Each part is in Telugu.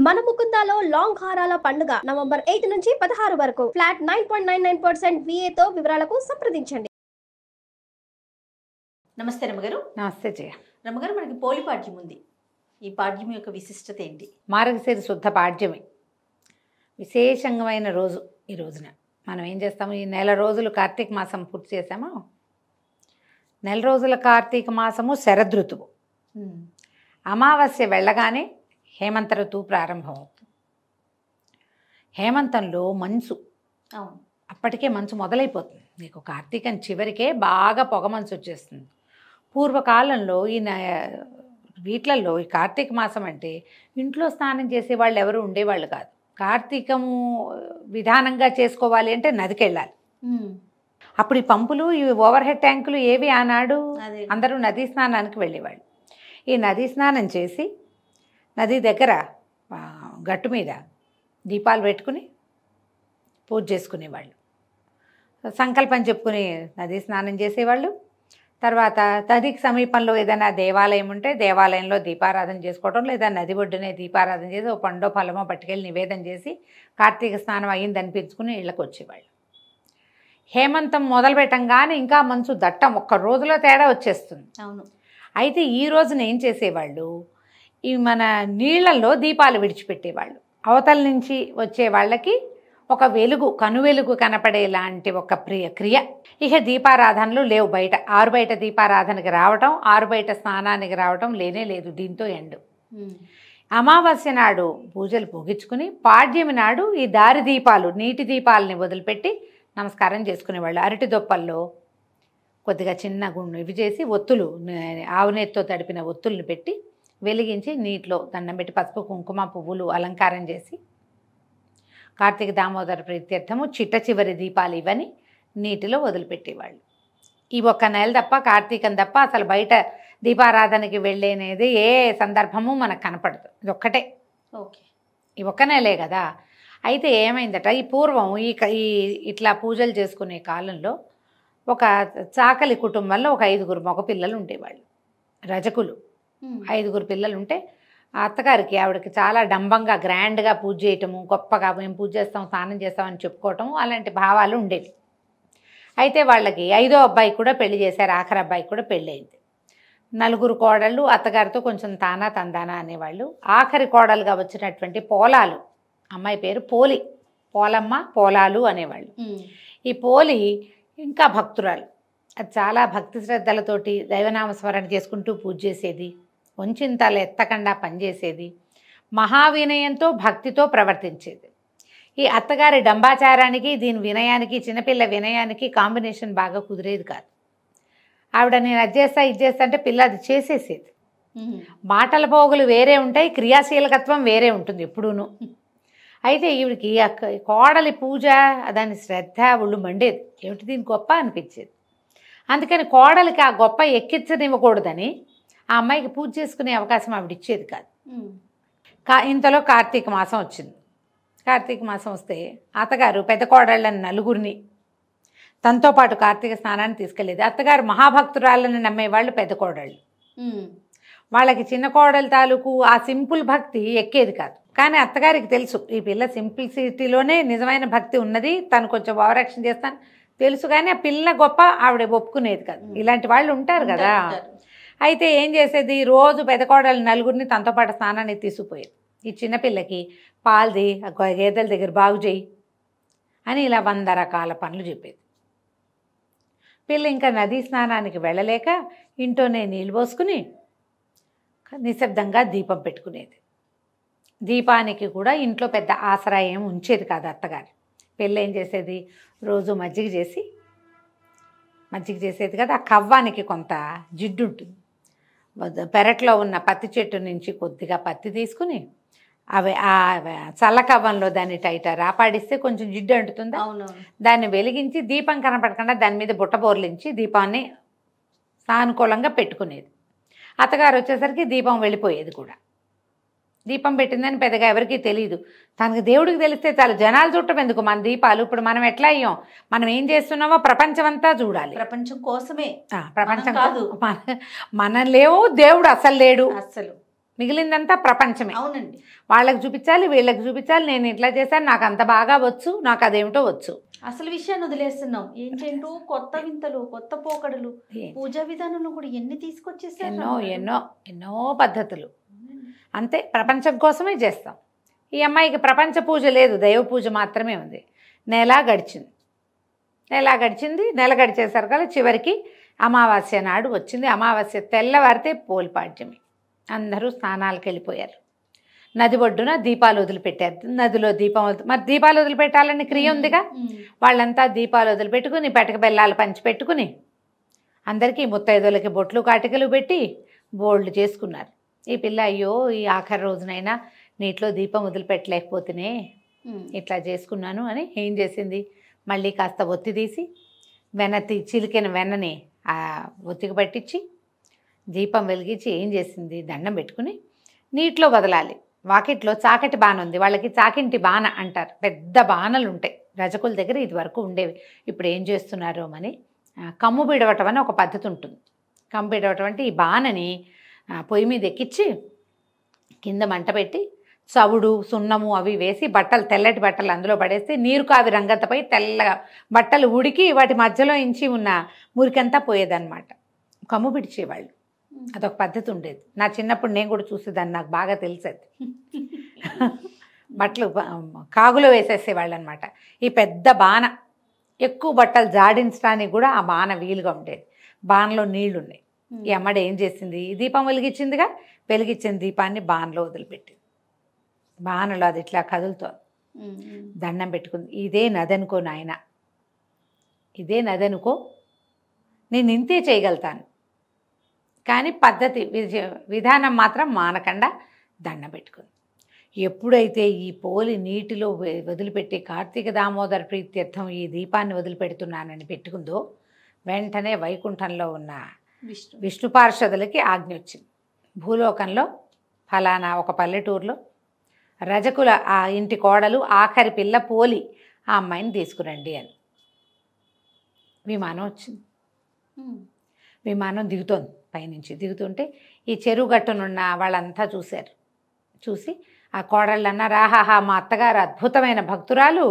మన ముకుందాలో లాంగ్ హారాల పండుగ నవంబర్ 8 నుంచి 16 వరకు ఫ్లాట్ 9.99% VA తో వివరాలకు సంప్రదించండి. నమస్తే రమగారు. నమస్తే జయ. రమగారు, మనకి పోలి పాడ్యం ఉంది. ఈ పాడ్యం యొక్క విశిష్టత ఏంటి? మార్గశిర శుద్ధ పాడ్యమి విశేషమైన రోజు. ఈ రోజున మనం ఏం చేస్తాము, ఈ నెల రోజులు కార్తీక మాసం పూర్తి చేసామా, నెల రోజుల కార్తీక మాసము శరదృతువు. అమావాస్య వెళ్ళగానే హేమంత ఋతువు ప్రారంభం అవుతుంది. హేమంతంలో మంచు, అప్పటికే మంచు మొదలైపోతుంది. నీకు కార్తీకం చివరికే బాగా పొగ మంచు వచ్చేస్తుంది. పూర్వకాలంలో వీట్లలో ఈ కార్తీక మాసం అంటే ఇంట్లో స్నానం చేసే వాళ్ళు ఎవరు ఉండేవాళ్ళు కాదు. కార్తీకము విధానంగా చేసుకోవాలి అంటే నదికి వెళ్ళాలి. అప్పుడు ఈ పంపులు, ఈ ఓవర్ హెడ్ ట్యాంకులు ఏవి ఆనాడు, అందరూ నదీ స్నానానికి వెళ్ళేవాళ్ళు. ఈ నదీ స్నానం చేసి నది దగ్గర గట్టు మీద దీపాలు పెట్టుకుని పూజ చేసుకునేవాళ్ళు. సంకల్పం చెప్పుకుని నదీ స్నానం చేసేవాళ్ళు. తర్వాత నదికి సమీపంలో ఏదైనా దేవాలయం ఉంటే దేవాలయంలో దీపారాధన చేసుకోవడం, లేదా నది ఒడ్డునే దీపారాధన చేసి ఓ పండో ఫలమో పట్టుకెళ్ళి నివేదన చేసి కార్తీక స్నానం అయ్యింది అనిపించుకుని ఇళ్ళకి వచ్చేవాళ్ళు. హేమంతం మొదలు పెట్టంగానే ఇంకా మంచు దట్టం, ఒక్క రోజులో తేడా వచ్చేస్తుంది. అవును. అయితే ఈ రోజున ఏం చేసేవాళ్ళు, ఈ మన నీళ్లలో దీపాలు విడిచిపెట్టేవాళ్ళు. అవతల నుంచి వచ్చే వాళ్ళకి ఒక వెలుగు, కనువెలుగు కనపడేలాంటి ఒక క్రియ. ఇక దీపారాధనలు లేవు. బయట ఆరు బయట దీపారాధనకి రావటం, ఆరు బయట స్నానానికి రావటం లేనే లేదు. దీంతో ఎండు. అమావాస్య నాడు పూజలు ముగించుకుని పాడ్యమి నాడు ఈ దారి దీపాలు, నీటి దీపాలని వదిలిపెట్టి నమస్కారం చేసుకునేవాళ్ళు. అరటి దొప్పల్లో కొద్దిగా చిన్న గుండు ఇవి చేసి ఒత్తులు, ఆవునేతితో తడిపిన ఒత్తుల్ని పెట్టి వెలిగించి నీటిలో దండం పెట్టి పసుపు కుంకుమ పువ్వులు అలంకారం చేసి కార్తీక దామోదర ప్రీత్యర్థము చిట్ట చివరి దీపాలు ఇవని నీటిలో వదిలిపెట్టేవాళ్ళు. ఈ ఒక్క నెల తప్ప, కార్తీకం తప్ప అసలు బయట దీపారాధనకి వెళ్ళేనేది ఏ సందర్భము మనకు కనపడదు. ఇది ఒక్కటే. ఓకే, ఈ ఒక్క నెలే కదా. అయితే ఏమైందట, ఈ పూర్వం ఈ ఇట్లా పూజలు చేసుకునే కాలంలో ఒక చాకలి కుటుంబంలో ఒక 5గురు మగపిల్లలు ఉండేవాళ్ళు, రజకులు. 5గురు పిల్లలు ఉంటే ఆ అత్తగారికి, ఆవిడకి చాలా డంబంగా గ్రాండ్గా పూజ చేయటము, గొప్పగా మేము పూజ చేస్తాం, స్నానం చేస్తామని చెప్పుకోవటము, అలాంటి భావాలు ఉండేవి. అయితే వాళ్ళకి 5వ అబ్బాయి కూడా పెళ్లి చేశారు, ఆఖరి అబ్బాయికి కూడా పెళ్ళయింది. 4 కోడళ్ళు అత్తగారితో కొంచెం తానా తందానా అనేవాళ్ళు. ఆఖరి కోడలుగా వచ్చినటువంటి పోలాలు, అమ్మాయి పేరు పోలి, పోలమ్మ పోలాలు అనేవాళ్ళు. ఈ పోలి ఇంకా భక్తురాలు. అది చాలా భక్తి శ్రద్ధలతోటి దైవనామస్మరణ చేసుకుంటూ పూజ చేసేది, కొంచెంతలు ఎత్తకుండా పనిచేసేది, మహావినయంతో భక్తితో ప్రవర్తించేది. ఈ అత్తగారి డంబాచారానికి, దీని వినయానికి, చిన్నపిల్ల వినయానికి కాంబినేషన్ బాగా కుదిరేది కాదు. ఆవిడ నేను అది చేస్తా ఇది చేస్తా అంటే పిల్ల అది చేసేసేది. మాటల పోగులు వేరే ఉంటాయి, క్రియాశీలకత్వం వేరే ఉంటుంది ఎప్పుడూను. అయితే ఈవిడికి కోడలి పూజ, దాని శ్రద్ధ ఒళ్ళు మండేది. ఏమిటి దీని గొప్ప అనిపించేది. అందుకని కోడలికి ఆ గొప్ప ఎక్కించనివ్వకూడదని ఆ అమ్మాయికి పూజ చేసుకునే అవకాశం ఆవిడ ఇచ్చేది కాదు. ఇంతలో కార్తీక మాసం వచ్చింది. కార్తీక మాసం వస్తే అత్తగారు పెద్ద కోడళ్ళని 4గురిని తనతో పాటు కార్తీక స్నానాన్ని తీసుకెళ్ళేది. అత్తగారు మహాభక్తురాలని నమ్మేవాళ్ళు పెద్ద కోడళ్ళు. వాళ్ళకి చిన్న కోడలు తాలూకు ఆ సింపుల్ భక్తి ఎక్కేది కాదు. కానీ అత్తగారికి తెలుసు ఈ పిల్ల సింప్లిసిటీలోనే నిజమైన భక్తి ఉన్నది, తను కొంచెం ఓవరాక్షన్ చేస్తాను తెలుసు, కానీ ఆ పిల్ల గొప్ప ఆవిడ ఒప్పుకునేది కాదు. ఇలాంటి వాళ్ళు ఉంటారు కదా. అయితే ఏం చేసేది, రోజు పెద్ద కోడలు 4గురిని తనతో పాటు స్నానానికి తీసుకుపోయేది. ఈ చిన్నపిల్లకి పాల్ది, గేదెల దగ్గర బాగు చేయి అని ఇలా 100 రకాల పనులు చెప్పేది. పిల్ల ఇంకా నదీ స్నానానికి వెళ్ళలేక ఇంట్లోనే నీళ్ళు పోసుకుని నిశ్శబ్దంగా దీపం పెట్టుకునేది. దీపానికి కూడా ఇంట్లో పెద్ద ఆసరా ఏమి ఉంచేది కాదు అత్తగారు. పిల్ల ఏం చేసేది, రోజు మజ్జిగ చేసేది కదా. ఆ కవ్వానికి కొంత జిడ్డు ఉంటుంది. పెరట్లో ఉన్న పత్తి చెట్టు నుంచి కొద్దిగా పత్తి తీసుకుని అవి ఆ చల్లకవ్వంలో దాన్ని టైట రాపాడిస్తే కొంచెం జిడ్డు అంటుతుంది. దాన్ని వెలిగించి దీపం కనపడకుండా దాని మీద బుట్ట బోర్లించి దీపాన్ని సానుకూలంగా పెట్టుకునేది. అత్తగారు వచ్చేసరికి దీపం వెళ్ళిపోయేది కూడా. దీపం పెట్టిందని పెద్దగా ఎవరికీ తెలియదు. తనకు దేవుడికి తెలిస్తే చాలు, జనాలు చూడటం ఎందుకు, మన దీపాలు ఇప్పుడు మనం ఎట్లా అయ్యాం, మనం ఏం చేస్తున్నామో ప్రపంచమంతా చూడాలి. ప్రపంచం కోసమే, ప్రపంచం కాదు, మనం లేవు, దేవుడు అసలు లేడు. అసలు మిగిలిందంతా ప్రపంచమే. అవునండి. వాళ్ళకి చూపించాలి, వీళ్ళకి చూపించాలి, నేను ఇట్లా చేశాను, నాకు అంత బాగా వచ్చు, నాకు అదేమిటో వచ్చు. అసలు విషయాన్ని వదిలేస్తున్నాం. ఏంటంటూ కొత్త వింతలు, కొత్త పోకడలు, పూజా విధానంలో కూడా ఎన్ని తీసుకొచ్చేసారు. ఎన్నో ఎన్నో ఎన్నో పద్ధతులు. అంతే, ప్రపంచం కోసమే చేస్తాం. ఈ అమ్మాయికి ప్రపంచ పూజ లేదు, దైవ పూజ మాత్రమే ఉంది. నెల గడిచింది. నెల గడిచేసరికి చివరికి అమావాస్య నాడు వచ్చింది. అమావాస్య తెల్లవారితే పోలిపాడ్యమి. అందరూ స్నానాలకు వెళ్ళిపోయారు. నది ఒడ్డున దీపాలు వదిలిపెట్టారు. నదిలో దీపం మరి దీపాలు వదిలిపెట్టాలని క్రియ ఉందిగా, వాళ్ళంతా దీపాలు వదిలిపెట్టుకుని పెటక బెల్లాలు పంచిపెట్టుకుని అందరికీ ముత్తైదులకి బొట్లు కాటికలు పెట్టి బోల్డ్ చేసుకున్నారు. ఈ పిల్ల అయ్యో ఈ ఆఖరి రోజునైనా నీటిలో దీపం వదిలిపెట్టలేకపోతేనే ఇట్లా చేసుకున్నాను అని ఏం చేసింది, మళ్ళీ కాస్త ఒత్తి తీసి చిలికిన వెన్నని ఆ ఒత్తికి పట్టించి దీపం వెలిగించి ఏం చేసింది, దండం పెట్టుకుని నీటిలో వదలాలి. వాకిట్లో చాకటి బాణ ఉంది, వాళ్ళకి చాకింటి బాణ అంటారు. పెద్ద బాణలు ఉంటాయి రజకుల దగ్గర, ఇది వరకు ఉండేవి. ఇప్పుడు ఏం చేస్తున్నారో అని కమ్ము బిడవటం అని ఒక పద్ధతి ఉంటుంది. కమ్ము బిడవటం అంటే ఈ బాణని పొయ్యి మీద ఎక్కించి కింద మంట పెట్టి చవుడు సున్నము అవి వేసి బట్టలు, తెల్లటి బట్టలు అందులో పడేస్తే నీరు కావి రంగంతపై తెల్లగా బట్టలు ఉడికి వాటి మధ్యలో ఇంచి ఉన్న మురికంతా పోయేదన్నమాట. కమ్ము పిడిచేవాళ్ళు, అదొక పద్ధతి ఉండేది. నా చిన్నప్పుడు నేను కూడా చూసేదాన్ని, నాకు బాగా తెలిసేది. బట్టలు కాగులో వేసేసేవాళ్ళు అనమాట. ఈ పెద్ద బాణ ఎక్కువ బట్టలు జాడించడానికి కూడా ఆ బాణ వీలుగా ఉండేది. బాణలో నీళ్లు ఉన్నాయి. ఈ అమ్మడి ఏం చేసింది, దీపం వెలిగించిందిగా, వెలిగించిన దీపాన్ని బాణలో వదిలిపెట్టింది. బాణలో అది ఇట్లా కదులుతోంది. దండం పెట్టుకుంది, ఇదే నదనుకో నాయన, ఇదే నదనుకో, నేను ఇంతే చేయగలుగుతాను, కానీ పద్ధతి విధానం మాత్రం మానకుండా దండం పెట్టుకుంది. ఎప్పుడైతే ఈ పోలి నీటిలో వదిలిపెట్టి కార్తీక దామోదర ప్రీత్యర్థం ఈ దీపాన్ని వదిలిపెడుతున్నానని పెట్టుకుందో, వెంటనే వైకుంఠంలో ఉన్న విష్ణు పార్షదులకి ఆజ్ఞ వచ్చింది. భూలోకంలో ఫలానా ఒక పల్లెటూరులో రజకుల ఆ ఇంటి కోడలు ఆఖరి పిల్ల పోలి ఆ అమ్మాయిని తీసుకురండి అని. విమానం వచ్చింది. విమానం దిగుతోంది, పైనుంచి దిగుతుంటే ఈ చెరువు గట్టునున్న వాళ్ళంతా చూశారు. చూసి ఆ కోడళ్ళు అన్నారు, ఆహాహా మా అత్తగారు అద్భుతమైన భక్తురాలు,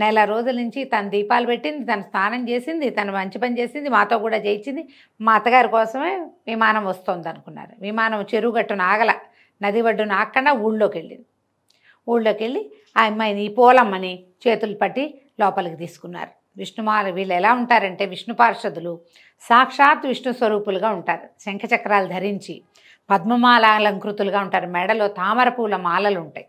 నెల రోజుల నుంచి తను దీపాలు పెట్టింది, తను స్నానం చేసింది, తను మంచి పని చేసింది, మాతో కూడా చేయించింది, మా అత్తగారి కోసమే విమానం వస్తుంది అనుకున్నారు. విమానం చెరువు గట్టున ఆగల, నది ఒడ్డున ఆగకుండా ఊళ్ళోకి వెళ్ళింది. ఊళ్ళోకి వెళ్ళి ఆ అమ్మాయిని, ఈ పోలమ్మని చేతులు పట్టి లోపలికి తీసుకున్నారు. విష్ణుమాల వీళ్ళు ఎలా ఉంటారంటే విష్ణు పార్షదులు సాక్షాత్ విష్ణు స్వరూపులుగా ఉంటారు. శంఖచక్రాలు ధరించి పద్మమాలాలంకృతులుగా ఉంటారు. మెడలో తామర పూల మాలలు ఉంటాయి.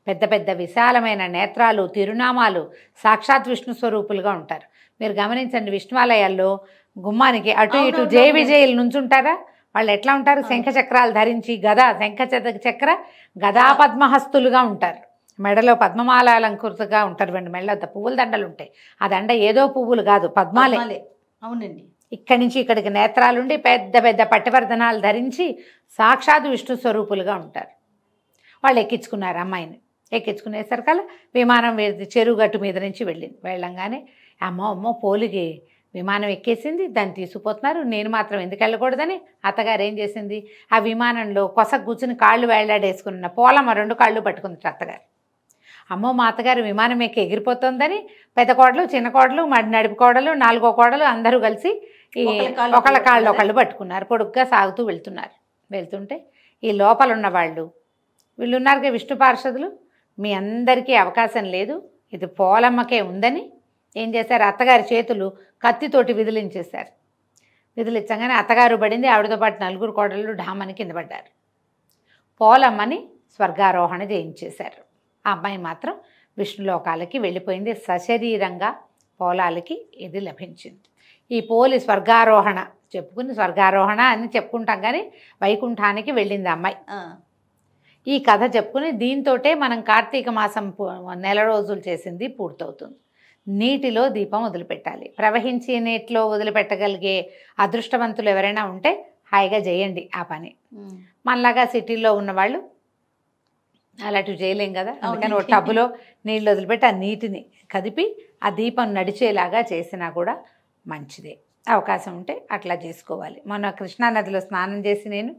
పెద్ద పెద్ద విశాలమైన నేత్రాలు, తిరునామాలు, సాక్షాత్ విష్ణు స్వరూపులుగా ఉంటారు. మీరు గమనించండి, విష్ణువాలయాల్లో గుమ్మానికి అటు ఇటు జయ విజయులు నుంచుంటారా, వాళ్ళు ఎట్లా ఉంటారు, శంఖచక్రాలు ధరించి శంఖచక్ర గదా పద్మహస్తులుగా ఉంటారు. మెడలో పద్మమాలాలంకృతగా ఉంటారు. మెడలో పువ్వుల దండలు ఉంటాయి. ఆ దండ ఏదో పువ్వులు కాదు, పద్మాలే. అవునండి. ఇక్కడి నుంచి ఇక్కడికి నేత్రాలుండి పెద్ద పెద్ద పట్టివర్ధనాలు ధరించి సాక్షాత్ విష్ణు స్వరూపులుగా ఉంటారు. వాళ్ళు ఎక్కించుకున్నారు అమ్మాయిని. ఎక్కించుకునేసరికల్లా విమానం చెరువు గట్టు మీద నుంచి వెళ్ళంగానే అమ్మో పోలికి విమానం ఎక్కేసింది, దాన్ని తీసుకుపోతున్నారు, నేను మాత్రం ఎందుకు వెళ్ళకూడదని అత్తగారు ఏం చేసింది, ఆ విమానంలో కొస కూర్చుని కాళ్ళు వేళ్లాడేసుకున్న పోలమ్మ 2 కాళ్ళు పట్టుకుంది అత్తగారు. అమ్మో మా అత్తగారు విమానం ఎక్కి ఎగిరిపోతుందని పెద్ద కోడలు, చిన్న కోడలు, నడిపి కోడలు, 4వ కోడలు అందరూ కలిసి ఈ ఒకళ్ళ కాళ్ళు ఒకళ్ళు పట్టుకున్నారు. పొడుగ్గా సాగుతూ వెళ్తుంటే ఈ లోపల ఉన్న వాళ్ళు వీళ్ళు ఉన్నారుగా విష్ణు పార్షదులు, మీ అందరికీ అవకాశం లేదు, ఇది పోలమ్మకే ఉందని ఏం చేశారు, అత్తగారి చేతులు కత్తితోటి విదిలించేశారు. విదిలించగానే అత్తగారు పడింది, ఆవిడతో పాటు 4 కోడళ్ళు ఢామని కింద పడ్డారు. పోలమ్మని స్వర్గారోహణ చేయించేశారు. ఆ అమ్మాయి మాత్రం విష్ణులోకాలకి వెళ్ళిపోయింది. సశరీరంగా పోలాలకి ఇది లభించింది. ఈ పోలి స్వర్గారోహణ స్వర్గారోహణ అని చెప్పుకుంటాం, కానీ వైకుంఠానికి వెళ్ళింది అమ్మాయి. ఈ కథ చెప్పుకుని దీంతోటే మనం కార్తీక మాసం నెల రోజులు చేసింది పూర్తవుతుంది. నీటిలో దీపం వదిలిపెట్టాలి. ప్రవహించే నీటిలో వదిలిపెట్టగలిగే అదృష్టవంతులు ఎవరైనా ఉంటే హాయిగా చేయండి ఆ పని. మనలాగా సిటీలో ఉన్నవాళ్ళు అలాంటివి చేయలేం కదా, అందుకని ఒక టబ్బులో నీళ్ళు వదిలిపెట్టి ఆ నీటిని కదిపి ఆ దీపం నడిచేలాగా చేసినా కూడా మంచిదే. అవకాశం ఉంటే అట్లా చేసుకోవాలి. మొన్న కృష్ణానదిలో స్నానం చేసి నేను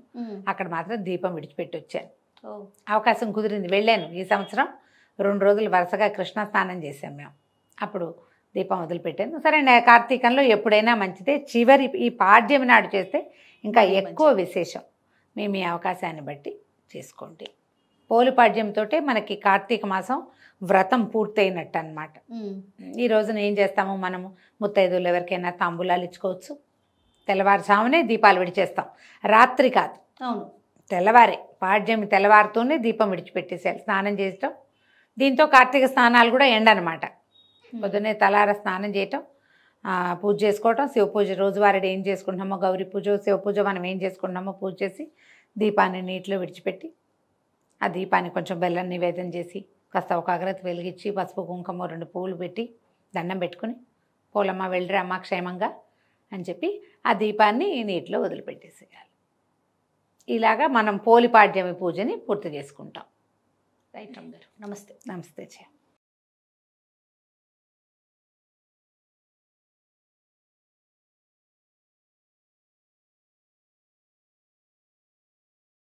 అక్కడ మాత్రం దీపం విడిచిపెట్టి వచ్చాను. అవకాశం కుదిరింది, వెళ్ళాను. ఈ సంవత్సరం 2 రోజులు వరుసగా కృష్ణ స్నానం చేసాం మేము. అప్పుడు దీపం వదిలిపెట్టాను. సరే, కార్తీకంలో ఎప్పుడైనా మంచిదే, చివరి ఈ పాడ్యమి నాడు చేస్తే ఇంకా ఎక్కువ విశేషం. మీ అవకాశాన్ని బట్టి చేసుకోండి. పోలిపాడ్యంతో మనకి కార్తీక మాసం వ్రతం పూర్తయినట్టు అనమాట. ఈ రోజున ఏం చేస్తాము మనము, ముత్తైదులు ఎవరికైనా తాంబూలాలు ఇచ్చుకోవచ్చు. తెల్లవారుజామునే దీపాలు విడిచేస్తాం, రాత్రి కాదు. అవును, తెల్లవారే పాడ్యమి తెల్లవారుతోనే దీపం విడిచిపెట్టేసేయాలి, స్నానం చేయటం. దీంతో కార్తీక స్నానాలు కూడా ఎండనమాట. పొద్దున్నే తలార స్నానం చేయటం, పూజ చేసుకోవటం, శివ పూజ రోజువారీ ఏం చేసుకుంటున్నామో, గౌరీ పూజ శివ పూజ మనం ఏం చేసుకుంటున్నామో పూజ చేసి దీపాన్ని నీటిలో విడిచిపెట్టి ఆ దీపాన్ని కొంచెం బెల్లం నివేదన చేసి కాస్త ఒక అగరత్తి వెలిగించి పసుపు కుంకుమ 2 పువ్వులు పెట్టి దండం పెట్టుకుని పోలమ్మ వెళ్ళిరా అమ్మ క్షేమంగా అని చెప్పి ఆ దీపాన్ని నీటిలో వదిలిపెట్టేసేయాలి. ఇలాగా మనం పోలిపాడ్యమి పూజని పూర్తి చేసుకుంటాం. రైట్ అమ్మగారు, నమస్తే. నమస్తే.